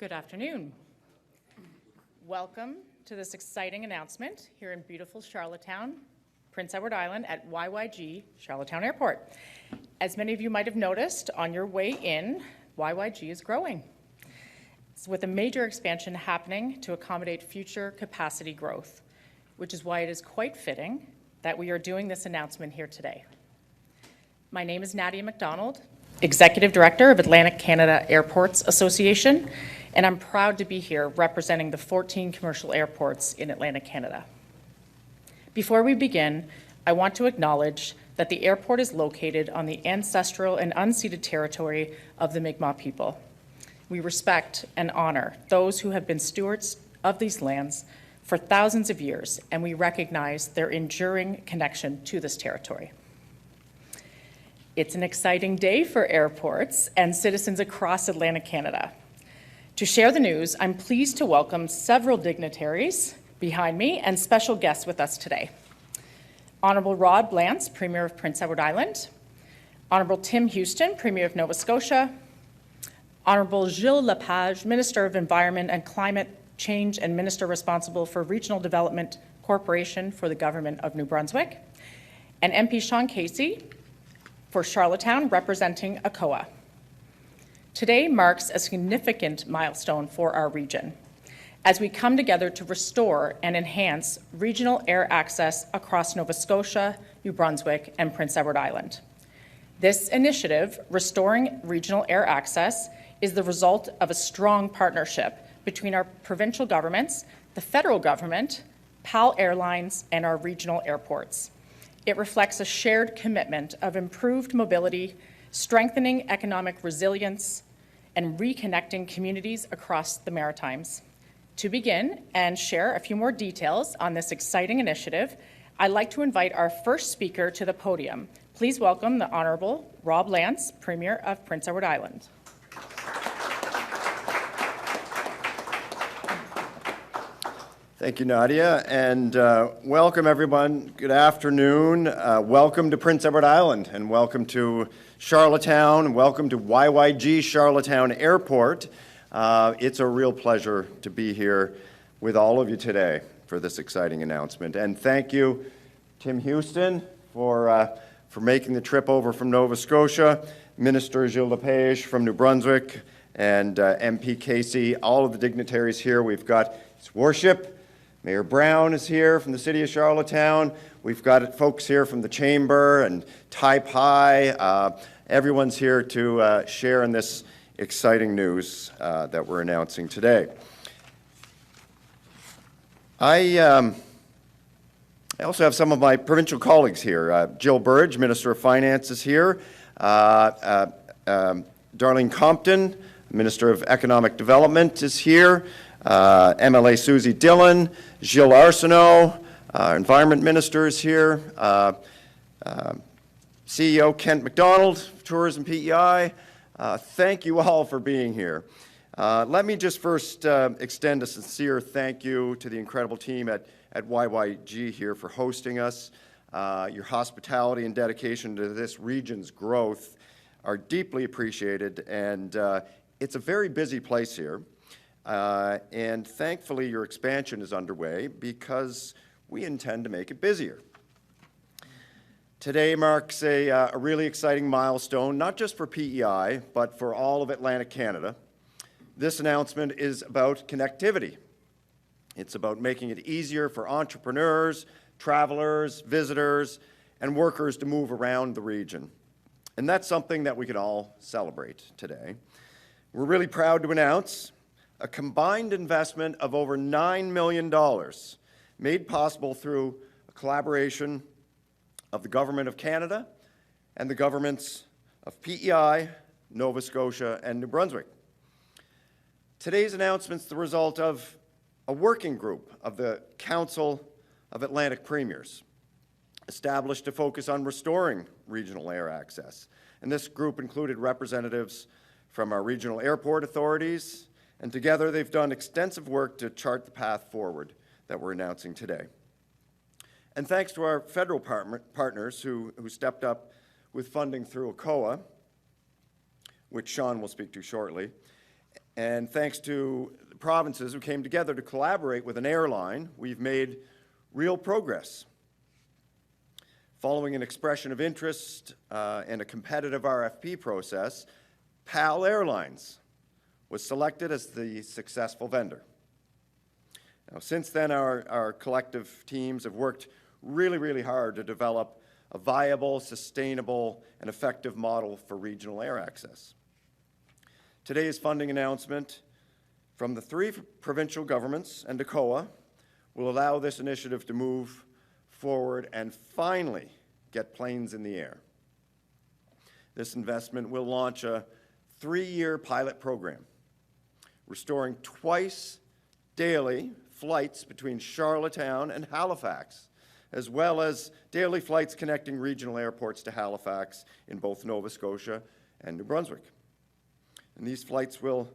Good afternoon. Welcome to this exciting announcement here in beautiful Charlottetown, Prince Edward Island at YYG Charlottetown Airport. As many of you might have noticed on your way in, YYG is growing. It's with a major expansion happening to accommodate future capacity growth, which is why it is quite fitting that we are doing this announcement here today. My name is Nadia MacDonald, Executive Director of Atlantic Canada Airports Association, and I'm proud to be here representing the 14 commercial airports in Atlantic Canada. Before we begin, I want to acknowledge that the airport is located on the ancestral and unceded territory of the Mi'kmaq people. We respect and honor those who have been stewards of these lands for thousands of years, and we recognize their enduring connection to this territory. It's an exciting day for airports and citizens across Atlantic Canada. To share the news, I'm pleased to welcome several dignitaries behind me and special guests with us today. Honourable Rob Lantz, Premier of Prince Edward Island, Honourable Tim Houston, Premier of Nova Scotia, Honourable Gilles, LePage, Minister of Environment and Climate Change and Minister responsible for Regional Development Corporation for the Government of New Brunswick, and MP Sean Casey for Charlottetown, representing ACOA. Today marks a significant milestone for our region as we come together to restore and enhance regional air access across Nova Scotia, New Brunswick, and Prince Edward Island. This initiative, Restoring Regional Air Access, is the result of a strong partnership between our provincial governments, the federal government, PAL Airlines, and our regional airports. It reflects a shared commitment of improved mobility, strengthening economic resilience, and reconnecting communities across the Maritimes. To begin and share a few more details on this exciting initiative, I'd like to invite our first speaker to the podium. Please welcome the Honourable Rob Lantz, Premier of Prince Edward Island. Thank you, Nadia, and welcome everyone. Good afternoon. Welcome to Prince Edward Island, and welcome to Charlottetown, and welcome to YYG Charlottetown Airport. It's a real pleasure to be here with all of you today for this exciting announcement. And thank you, Tim Houston, for making the trip over from Nova Scotia, Minister Gilles LePage from New Brunswick, and MP Casey, all of the dignitaries here. We've got His Worship, Mayor Brown is here from the City of Charlottetown. We've got folks here from the Chamber and P.E.I. Everyone's here to share in this exciting news that we're announcing today. I also have some of my provincial colleagues here. Jill Burridge, Minister of Finance, is here. Darlene Compton, Minister of Economic Development, is here. MLA Susie Dillon, Gilles Arsenault, Environment Minister is here. CEO Kent MacDonald, Tourism P.E.I. Thank you all for being here. Let me just first extend a sincere thank you to the incredible team at YYG here for hosting us. Your hospitality and dedication to this region's growth are deeply appreciated, and it's a very busy place here. And thankfully your expansion is underway because we intend to make it busier. Today marks a really exciting milestone, not just for P.E.I., but for all of Atlantic Canada. This announcement is about connectivity. It's about making it easier for entrepreneurs, travelers, visitors, and workers to move around the region. And that's something that we can all celebrate today. We're really proud to announce a combined investment of over $9 million made possible through a collaboration of the Government of Canada and the governments of P.E.I., Nova Scotia, and New Brunswick. Today's announcement is the result of a working group of the Council of Atlantic Premiers, established to focus on restoring regional air access. And this group included representatives from our regional airport authorities, and together they've done extensive work to chart the path forward that we're announcing today. And thanks to our federal partners who stepped up with funding through ACOA, which Sean will speak to shortly, And thanks to the provinces who came together to collaborate with an airline, we've made real progress. Following an expression of interest and a competitive RFP process, PAL Airlines was selected as the successful vendor. Now, since then, our collective teams have worked really hard to develop a viable, sustainable, and effective model for regional air access. Today's funding announcement from the 3 provincial governments and ACOA will allow this initiative to move forward and finally get planes in the air. This investment will launch a 3-year pilot program, restoring twice daily flights between Charlottetown and Halifax, as well as daily flights connecting regional airports to Halifax in both Nova Scotia and New Brunswick. And these flights will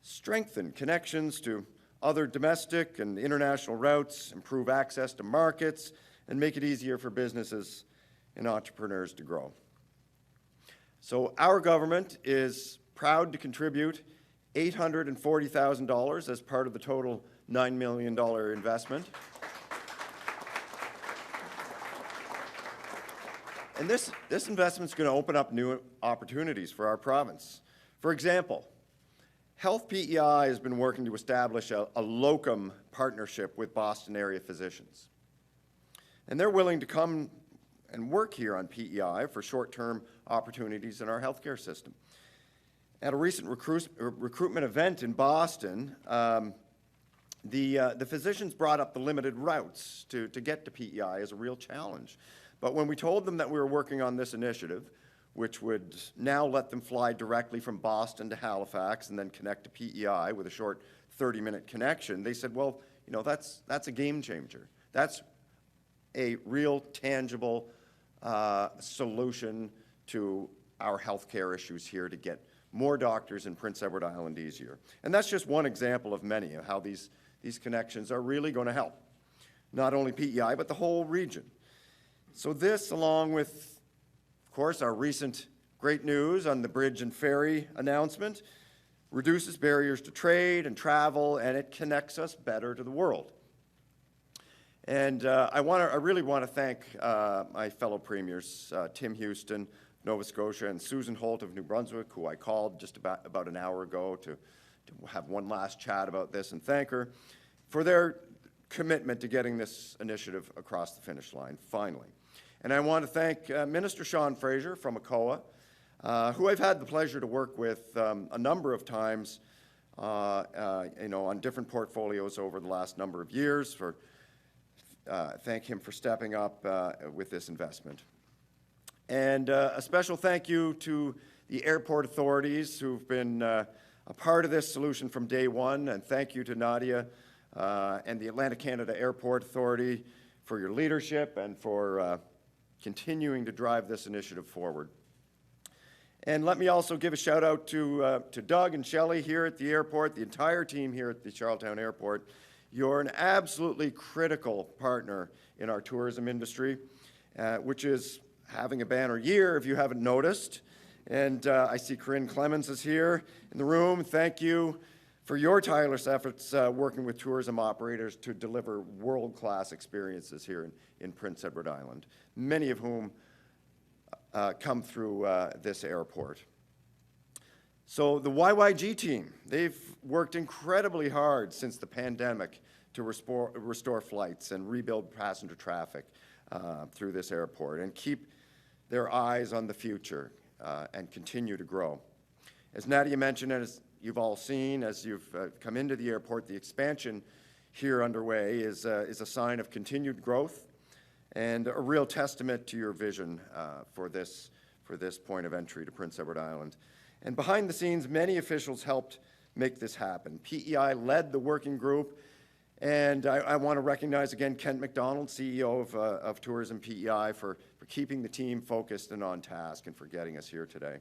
strengthen connections to other domestic and international routes, improve access to markets, and make it easier for businesses and entrepreneurs to grow. So our government is proud to contribute $840,000 as part of the total $9 million investment. And this investment is going to open up new opportunities for our province. For example, Health P.E.I. has been working to establish a locum partnership with Boston area physicians. And they're willing to come and work here on P.E.I. for short-term opportunities in our healthcare system. At a recent recruitment event in Boston, the physicians brought up the limited routes to get to P.E.I. as a real challenge. But when we told them that we were working on this initiative, which would now let them fly directly from Boston to Halifax and then connect to P.E.I. with a short 30-minute connection, they said, well, you know, that's a game changer. That's a real tangible solution to our healthcare issues here to get more doctors in Prince Edward Island easier. And that's just one example of many of how these connections are really going to help, not only P.E.I., but the whole region. So this, along with, of course, our recent great news on the bridge and ferry announcement, reduces barriers to trade and travel, and it connects us better to the world. And I really want to thank my fellow premiers, Tim Houston, Nova Scotia, and Susan Holt of New Brunswick, who I called just about an hour ago to have one last chat about this and thank her for their commitment to getting this initiative across the finish line, finally. And I want to thank Minister Sean Fraser from ACOA, who I've had the pleasure to work with a number of times, on different portfolios over the last number of years. Thank him for stepping up with this investment. And a special thank you to the airport authorities who've been a part of this solution from day one, and thank you to Nadia and the Atlantic Canada Airport Authority for your leadership and for continuing to drive this initiative forward. And let me also give a shout out to Doug and Shelley here at the airport, the entire team here at the Charlottetown Airport. You're an absolutely critical partner in our tourism industry, which is having a banner year, if you haven't noticed. And I see Corinne Clemens is here in the room. Thank you for your tireless efforts working with tourism operators to deliver world-class experiences here in Prince Edward Island, many of whom come through this airport. So the YYG team, they've worked incredibly hard since the pandemic to restore flights and rebuild passenger traffic through this airport and keep their eyes on the future and continue to grow. As Nadia mentioned, and as you've all seen, as you've come into the airport, the expansion here underway is a sign of continued growth and a real testament to your vision for this point of entry to Prince Edward Island. And behind the scenes, many officials helped make this happen. P.E.I. led the working group, and I want to recognize again Kent MacDonald, CEO of Tourism P.E.I., for keeping the team focused and on task and for getting us here today.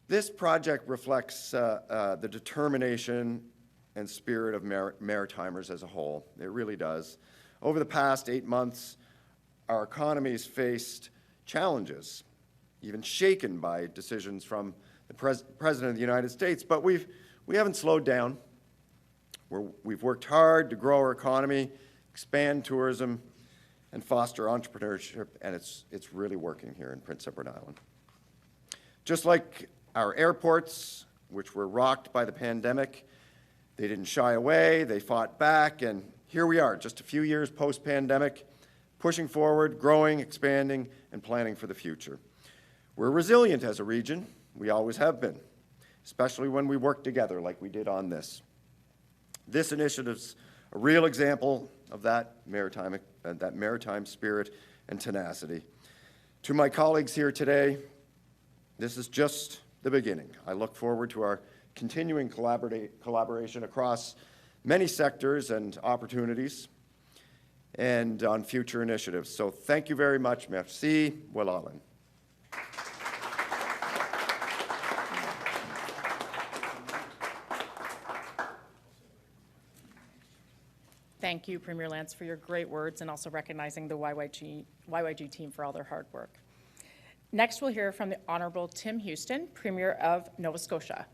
This project reflects the determination and spirit of Maritimers as a whole. It really does. Over the past 8 months, our economy has faced challenges, even shaken by decisions from the President of the United States, but we haven't slowed down. We've worked hard to grow our economy, expand tourism, and foster entrepreneurship, and it's really working here in Prince Edward Island. Just like our airports, which were rocked by the pandemic, they didn't shy away, they fought back, and here we are, just a few years post-pandemic, pushing forward, growing, expanding, and planning for the future. We're resilient as a region. We always have been, especially when we work together like we did on this. This initiative's a real example of that maritime spirit and tenacity. To my colleagues here today, this is just the beginning. I look forward to our continuing collaboration across many sectors and opportunities and on future initiatives. So thank you very much. Merci. Well, Thank you, Premier Lantz, for your great words and also recognizing the YYG team for all their hard work. Next, we'll hear from the Honourable Tim Houston, Premier of Nova Scotia.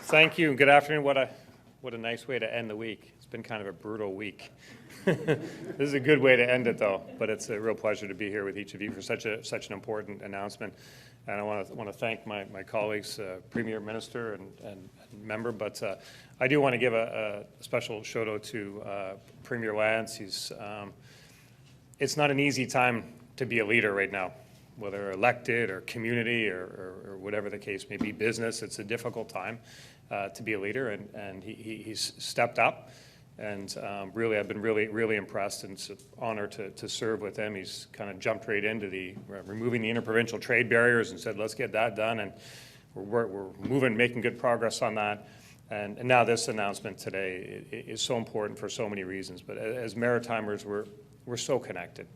Thank you, and good afternoon. What a nice way to end the week. It's been kind of a brutal week. This is a good way to end it, though, but it's a real pleasure to be here with each of you for such an important announcement. And I want to thank my colleagues, Premier, Minister, and member, but I do want to give a special shout-out to Premier Lantz. It's not an easy time to be a leader right now, whether elected or community or whatever the case may be, business. It's a difficult time to be a leader, and he's stepped up. And really, I've been really impressed, and it's an honor to serve with him. He's kind of jumped right into the removing the interprovincial trade barriers and said, let's get that done. And we're moving, making good progress on that. And now this announcement today is so important for so many reasons. But as Maritimers, we're so connected.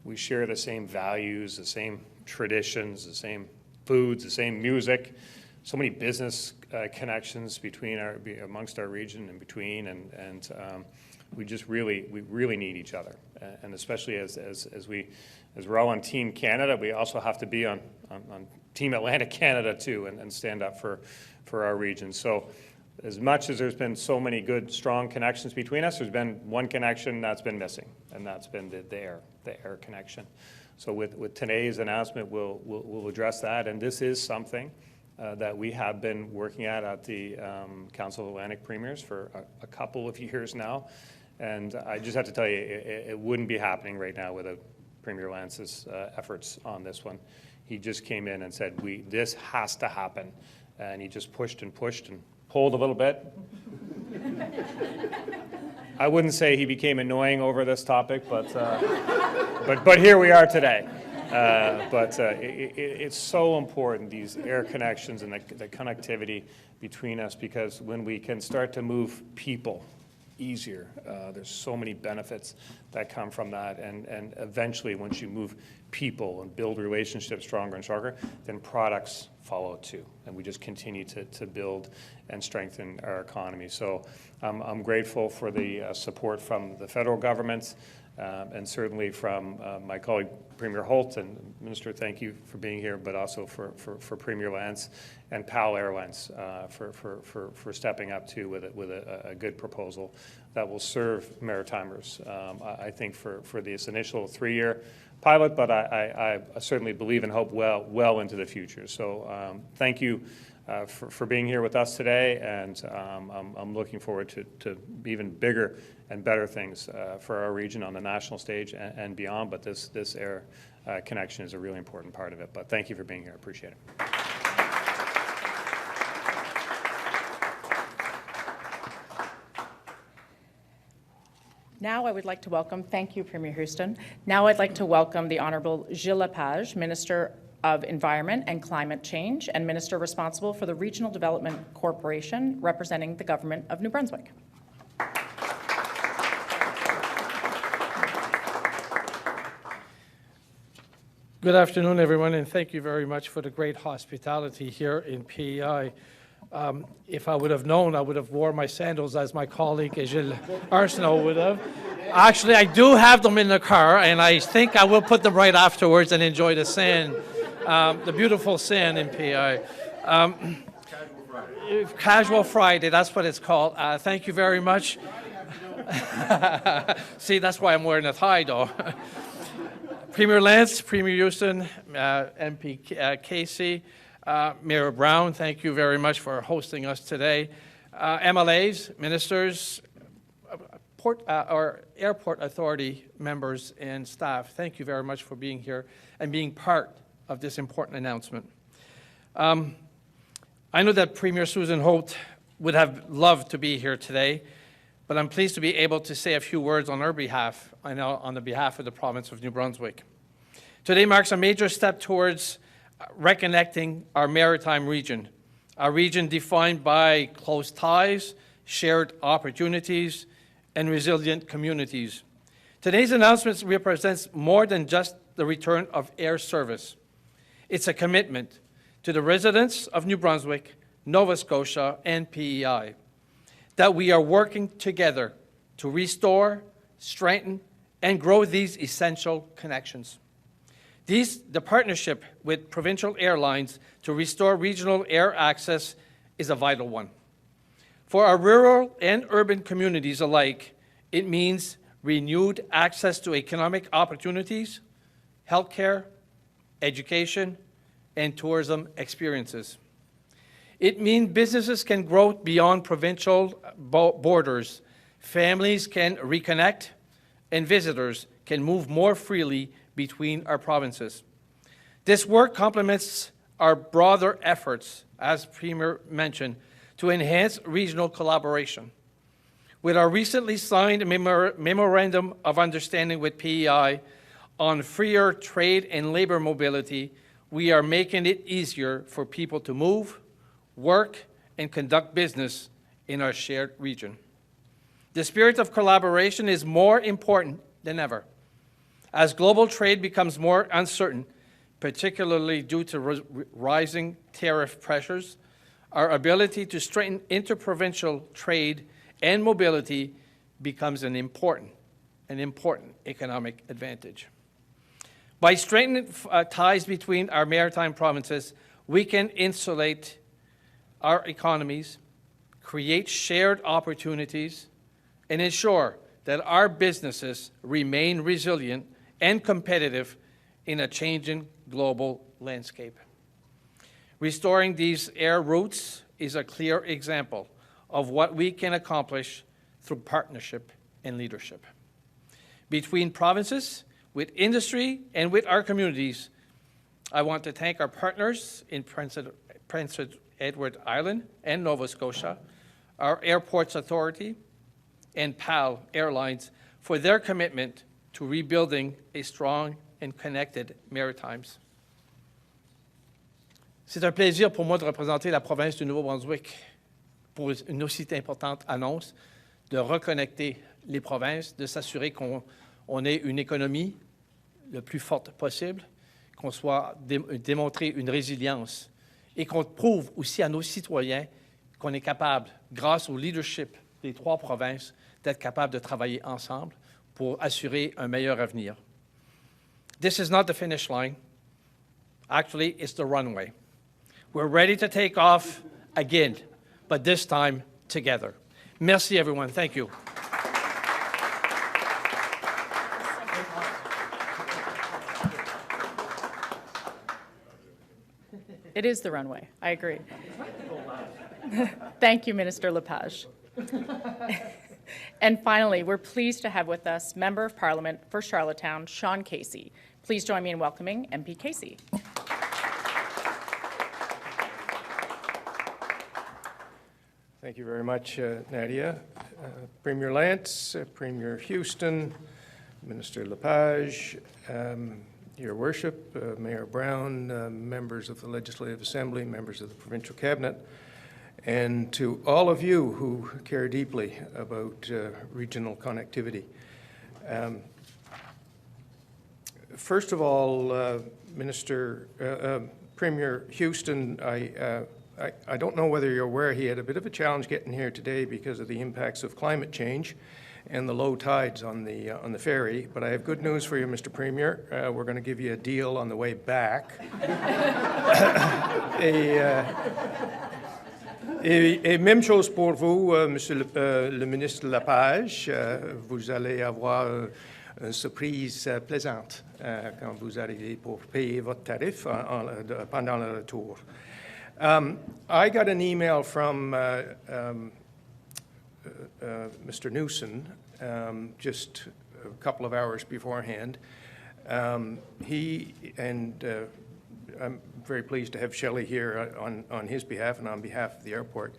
We share the same values, the same traditions, the same foods, the same music. So many business connections amongst our region and between, and we really need each other, and especially as we're all on Team Canada, we also have to be on Team Atlantic Canada too, and stand up for our region. So, as much as there's been so many good, strong connections between us, there's been one connection that's been missing, and that's been the air connection. So, with today's announcement, we'll address that, and this is something that we have been working at the Council of Atlantic Premiers for a couple of years now. And I just have to tell you, it wouldn't be happening right now without Premier Lantz's efforts on this one. He just came in and said, this has to happen. And he just pushed and pulled a little bit. I wouldn't say he became annoying over this topic, but here we are today. It's so important, these air connections and the connectivity between us, because when we can start to move people easier, there's so many benefits that come from that. And eventually, once you move people and build relationships stronger and stronger, then products follow too. And we just continue to build and strengthen our economy. So I'm grateful for the support from the federal government. And certainly from my colleague Premier Holt, and Minister, thank you for being here, but also for Premier Lantz and PAL Airlines for stepping up too with a good proposal that will serve Maritimers. I think for this initial 3-year pilot, but I certainly believe and hope well into the future. So thank you for being here with us today, and I'm looking forward to even bigger and better things for our region on the national stage and beyond, but this air connection is a really important part of it. But thank you for being here. I appreciate it. Now I would like to welcome, thank you, Premier Houston. Now I'd like to welcome the Honourable Gilles LePage, Minister of Environment and Climate Change and Minister responsible for the Regional Development Corporation representing the Government of New Brunswick. Good afternoon, everyone, and thank you very much for the great hospitality here in P.E.I. If I would have known, I would have worn my sandals as my colleague Gilles Arsenault would have. Actually, I do have them in the car, and I think I will put them right afterwards and enjoy the sand, the beautiful sand in P.E.I. Casual Friday, that's what it's called. Thank you very much. See, that's why I'm wearing a tie, though. Premier Lantz, Premier Houston, MP Casey, Mayor Brown, thank you very much for hosting us today. MLAs, ministers, our airport authority members and staff, thank you very much for being here and being part of this important announcement. I know that Premier Susan Holt would have loved to be here today, but I'm pleased to be able to say a few words on her behalf, I know on the behalf of the province of New Brunswick. Today marks a major step towards reconnecting our maritime region, a region defined by close ties, shared opportunities, and resilient communities. Today's announcement represents more than just the return of air service. It's a commitment to the residents of New Brunswick, Nova Scotia, and P.E.I. that we are working together to restore, strengthen, and grow these essential connections. The partnership with provincial airlines to restore regional air access is a vital one. For our rural and urban communities alike, it means renewed access to economic opportunities, healthcare, education, and tourism experiences. It means businesses can grow beyond provincial borders, families can reconnect, and visitors can move more freely between our provinces. This work complements our broader efforts, as Premier mentioned, to enhance regional collaboration. With our recently signed Memorandum of Understanding with P.E.I. on freer trade and labor mobility, we are making it easier for people to move, work, and conduct business in our shared region. The spirit of collaboration is more important than ever. As global trade becomes more uncertain, particularly due to rising tariff pressures, our ability to strengthen interprovincial trade and mobility becomes an important economic advantage. By strengthening ties between our maritime provinces, we can insulate our economies, create shared opportunities, and ensure that our businesses remain resilient and competitive in a changing global landscape. Restoring these air routes is a clear example of what we can accomplish through partnership and leadership. Between provinces, with industry, and with our communities, I want to thank our partners in Prince Edward Island and Nova Scotia, our Airports Authority, and PAL Airlines for their commitment to rebuilding a strong and connected Maritimes. C'est un plaisir pour moi de représenter la province du Nouveau-Brunswick pour une aussi importante annonce, de reconnecter les provinces, de s'assurer qu'on ait une économie le plus forte possible, qu'on soit démontrer une résilience et qu'on prouve aussi à nos citoyens qu'on est capable, grâce au leadership des trois provinces, d'être capable de travailler ensemble pour assurer un meilleur avenir. This is not the finish line. Actually, it's the runway. We're ready to take off again, but this time together. Merci, everyone. Thank you. It is the runway. I agree. Thank you, Minister LePage. And finally, we're pleased to have with us Member of Parliament for Charlottetown, Sean Casey. Please join me in welcoming MP Casey. Thank you very much, Nadia. Premier Lantz, Premier Houston, Minister LePage, Your Worship, Mayor Brown, members of the Legislative Assembly, members of the Provincial Cabinet, and to all of you who care deeply about regional connectivity. First of all, Premier Houston, I I don't know whether you're aware, he had a bit of a challenge getting here today because of the impacts of climate change and the low tides on the ferry. But I have good news for you, Mr. Premier. We're going to give you a deal on the way back. Et même chose pour vous, Monsieur le ministre LePage. Vous allez avoir une surprise plaisante quand vous arrivez pour payer votre tarif pendant le retour. I got an email from Mr. Newson just a couple of hours beforehand. I'm very pleased to have Shelley here on his behalf and on behalf of the airport.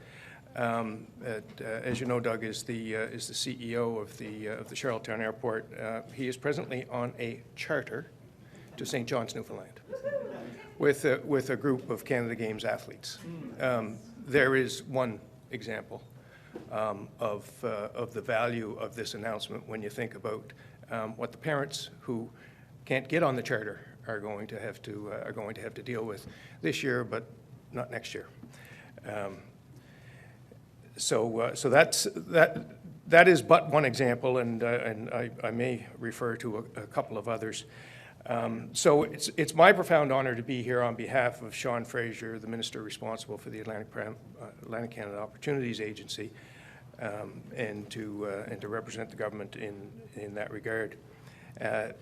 As you know, Doug is the CEO of the Charlottetown Airport. He is presently on a charter to St. John's, Newfoundland, with a group of Canada Games athletes. There is one example of the value of this announcement when you think about what the parents who can't get on the charter are going to have to deal with this year, but not next year. So that is but one example, and I may refer to a couple of others. So it's my profound honor to be here on behalf of Sean Fraser, the minister responsible for the Atlantic Canada Opportunities Agency, and to represent the government in that regard.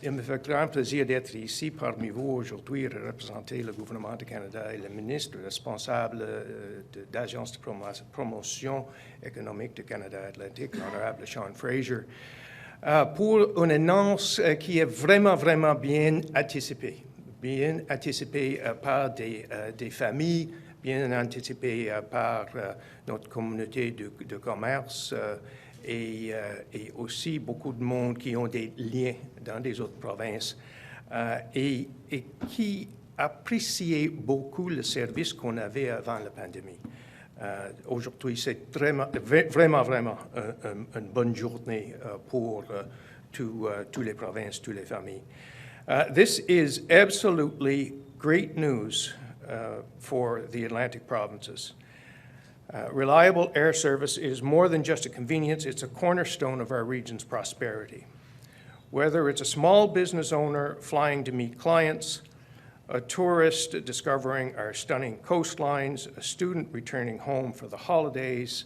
Il me fait grand plaisir d'être ici parmi vous aujourd'hui et de représenter le gouvernement du Canada et le ministre responsable d'Agence de promotion économique du Canada Atlantique, l'honorable Sean Fraser, pour une annonce qui est vraiment, vraiment bien anticipée par des familles, bien anticipée par notre communauté de commerce, et aussi beaucoup de monde qui ont des liens dans des autres provinces et qui appréciaient beaucoup le service qu'on avait avant la pandémie. Aujourd'hui, c'est vraiment une bonne journée pour toutes les provinces, toutes les familles. This is absolutely great news for the Atlantic provinces. Reliable air service is more than just a convenience, it's a cornerstone of our region's prosperity. Whether it's a small business owner flying to meet clients, a tourist discovering our stunning coastlines, a student returning home for the holidays,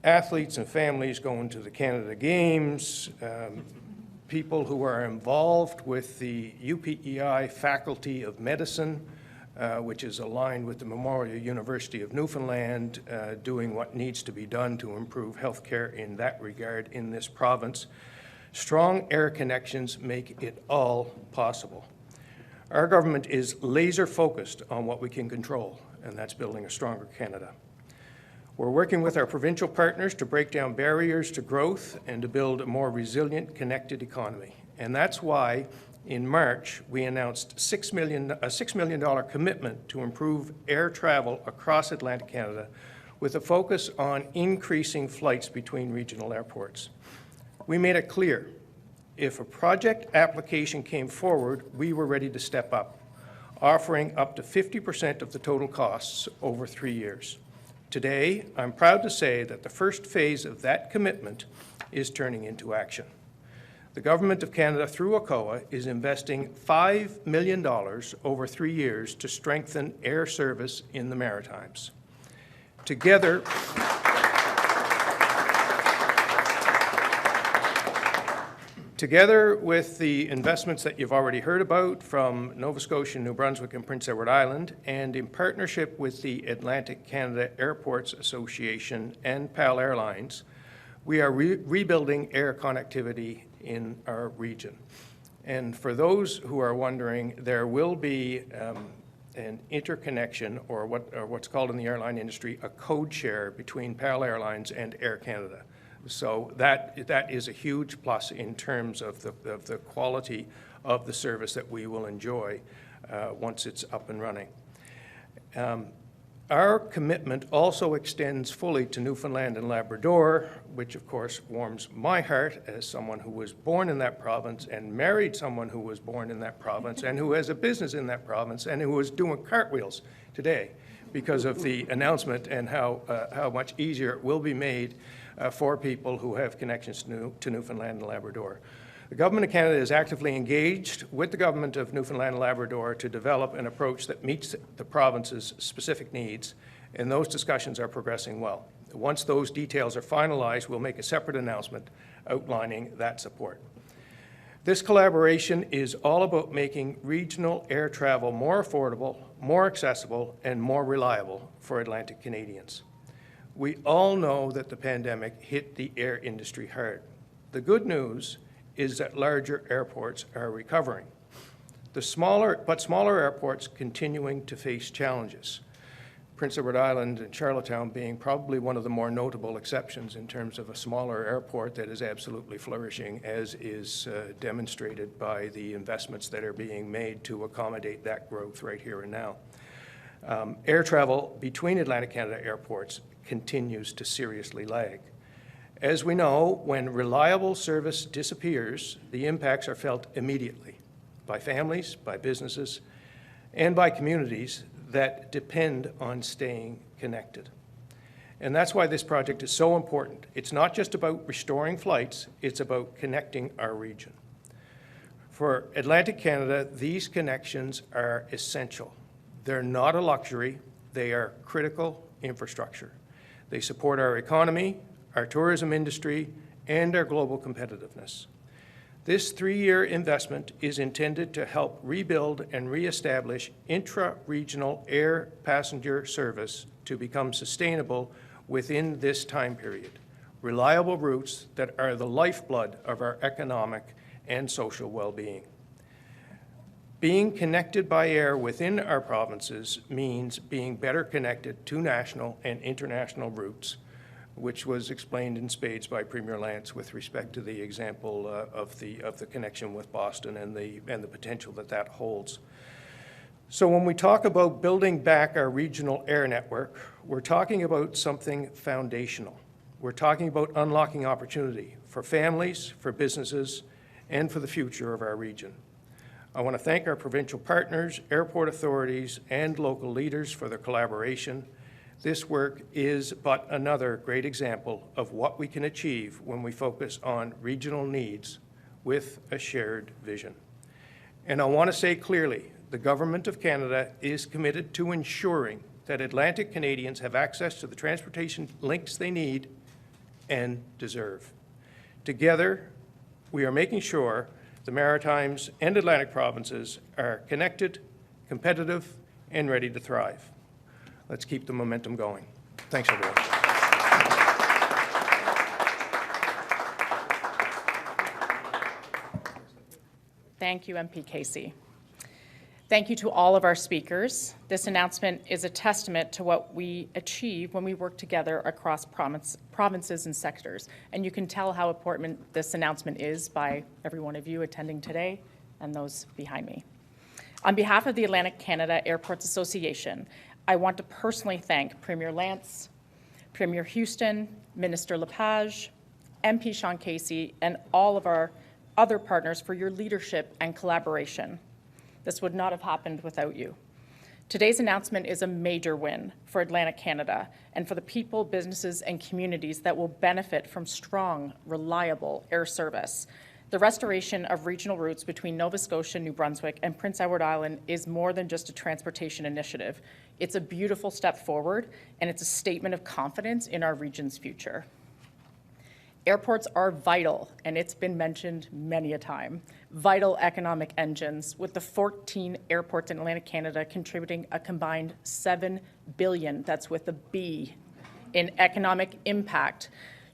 athletes and families going to the Canada Games, people who are involved with the U.P.E.I. Faculty of Medicine, which is aligned with the Memorial University of Newfoundland, doing what needs to be done to improve healthcare in that regard in this province. Strong air connections make it all possible. Our government is laser-focused on what we can control, and that's building a stronger Canada. We're working with our provincial partners to break down barriers to growth and to build a more resilient, connected economy. And that's why in March, we announced a $6 million commitment to improve air travel across Atlantic Canada with a focus on increasing flights between regional airports. We made it clear, if a project application came forward, we were ready to step up, offering up to 50% of the total costs over 3 years. Today, I'm proud to say that the first phase of that commitment is turning into action. The Government of Canada, through ACOA, is investing $5 million over 3 years to strengthen air service in the Maritimes. Together with the investments that you've already heard about from Nova Scotia, New Brunswick, and Prince Edward Island, and in partnership with the Atlantic Canada Airports Association and PAL Airlines, we are rebuilding air connectivity in our region. And for those who are wondering, there will be an interconnection, or what's called in the airline industry a code share between PAL Airlines and Air Canada. So that is a huge plus in terms of the quality of the service that we will enjoy once it's up and running. Our commitment also extends fully to Newfoundland and Labrador, which of course warms my heart as someone who was born in that province and married someone who was born in that province and who has a business in that province and who is doing cartwheels today because of the announcement and how much easier it will be made for people who have connections to Newfoundland and Labrador. The Government of Canada is actively engaged with the Government of Newfoundland and Labrador to develop an approach that meets the province's specific needs, and those discussions are progressing well. Once those details are finalized, we'll make a separate announcement outlining that support. This collaboration is all about making regional air travel more affordable, more accessible, and more reliable for Atlantic Canadians. We all know that the pandemic hit the air industry hard. The good news is that larger airports are recovering. Smaller airports continuing to face challenges. Prince Edward Island and Charlottetown being probably one of the more notable exceptions in terms of a smaller airport that is absolutely flourishing, as is demonstrated by the investments that are being made to accommodate that growth right here and now. Air travel between Atlantic Canada airports continues to seriously lag. As we know, when reliable service disappears, the impacts are felt immediately by families, by businesses, and by communities that depend on staying connected. And that's why this project is so important. It's not just about restoring flights, it's about connecting our region. For Atlantic Canada, these connections are essential. They're not a luxury, they are critical infrastructure. They support our economy, our tourism industry, and our global competitiveness. This 3-year investment is intended to help rebuild and reestablish intra-regional air passenger service to become sustainable within this time period. Reliable routes that are the lifeblood of our economic and social well-being. Being connected by air within our provinces means being better connected to national and international routes, which was explained in spades by Premier Lantz with respect to the example of the connection with Boston and the potential that holds. So when we talk about building back our regional air network, we're talking about something foundational. We're talking about unlocking opportunity for families, for businesses, and for the future of our region. I want to thank our provincial partners, airport authorities, and local leaders for their collaboration. This work is but another great example of what we can achieve when we focus on regional needs with a shared vision. And I want to say clearly, the Government of Canada is committed to ensuring that Atlantic Canadians have access to the transportation links they need and deserve. Together, we are making sure the Maritimes and Atlantic provinces are connected, competitive, and ready to thrive. Let's keep the momentum going. Thanks, everyone. Thank you, MP Casey. Thank you to all of our speakers. This announcement is a testament to what we achieve when we work together across provinces and sectors. And you can tell how important this announcement is by every one of you attending today and those behind me. On behalf of the Atlantic Canada Airports Association, I want to personally thank Premier Lantz, Premier Houston, Minister LePage, MP Sean Casey, and all of our other partners for your leadership and collaboration. This would not have happened without you. Today's announcement is a major win for Atlantic Canada and for the people, businesses, and communities that will benefit from strong, reliable air service. The restoration of regional routes between Nova Scotia, New Brunswick, and Prince Edward Island is more than just a transportation initiative. It's a beautiful step forward, and it's a statement of confidence in our region's future. Airports are vital, and it's been mentioned many a time, vital economic engines, with the 14 airports in Atlantic Canada contributing a combined $7 billion, that's with a B, in economic impact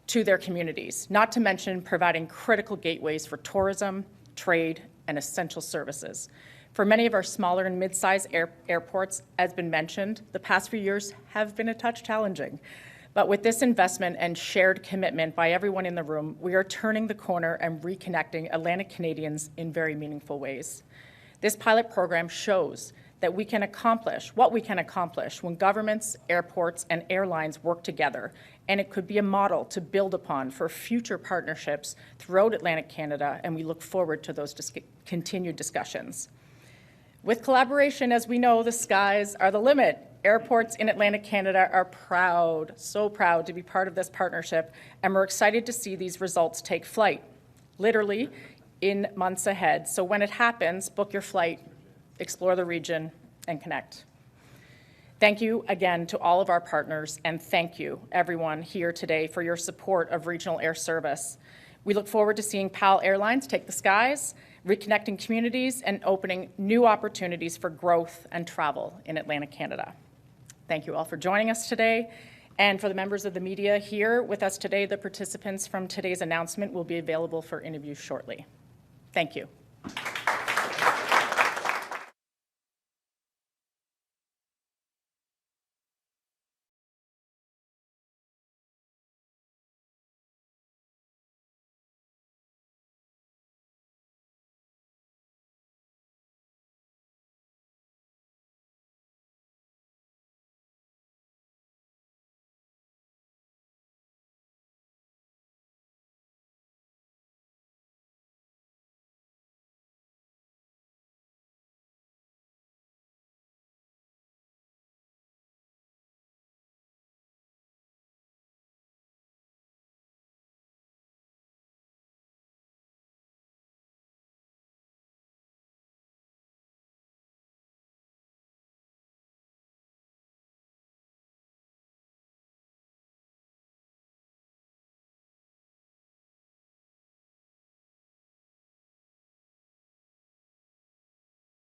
to their communities, not to mention providing critical gateways for tourism, trade, and essential services. For many of our smaller and mid-sized airports, as been mentioned, the past few years have been a touch challenging. But with this investment and shared commitment by everyone in the room, we are turning the corner and reconnecting Atlantic Canadians in very meaningful ways. This pilot program shows that we can accomplish what we can accomplish when governments, airports, and airlines work together, and it could be a model to build upon for future partnerships throughout Atlantic Canada, and we look forward to those continued discussions. With collaboration, as we know, the skies are the limit. Airports in Atlantic Canada are proud, so proud to be part of this partnership, and we're excited to see these results take flight, literally in months ahead. So when it happens, book your flight, explore the region, and connect. Thank you again to all of our partners, and thank you, everyone here today, for your support of regional air service. We look forward to seeing PAL Airlines take the skies, reconnecting communities, and opening new opportunities for growth and travel in Atlantic Canada. Thank you all for joining us today. And for the members of the media here with us today, the participants from today's announcement will be available for interview shortly. Thank you.